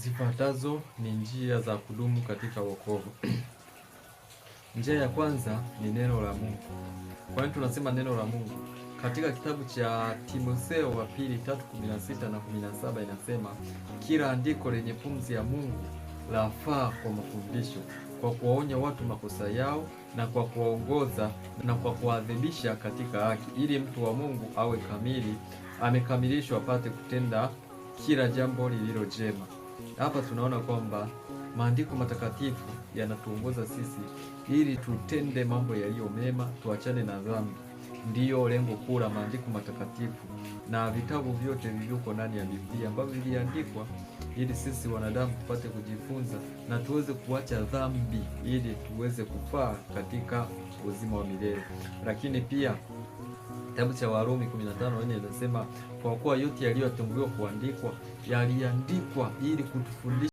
Zifuatazo ni njia za kudumu katika wokovu. Njia ya kwanza ni neno la Mungu. Kwa nini tunasema neno la Mungu? Katika kitabu cha Timotheo wa pili 3:16 na 17 inasema, kila andiko lenye pumzi ya Mungu lafaa kwa mafundisho, kwa kuwaonya watu makosa yao, na kwa kuwaongoza na kwa kuadhibisha katika haki, ili mtu wa Mungu awe kamili, amekamilishwa, apate kutenda kila jambo lililo jema. Hapa tunaona kwamba maandiko matakatifu yanatuongoza sisi ili tutende mambo yaliyo mema, tuachane na dhambi. Ndiyo lengo kuu la maandiko matakatifu na vitabu vyote vilivyoko ndani ya Biblia ambavyo viliandikwa ili sisi wanadamu tupate kujifunza na tuweze kuacha dhambi ili tuweze kufaa katika uzima wa milele. Lakini pia kitabu cha Warumi 15:4 inasema, kwa kuwa yote yaliyotungiwa kuandikwa yaliandikwa ili kutufundisha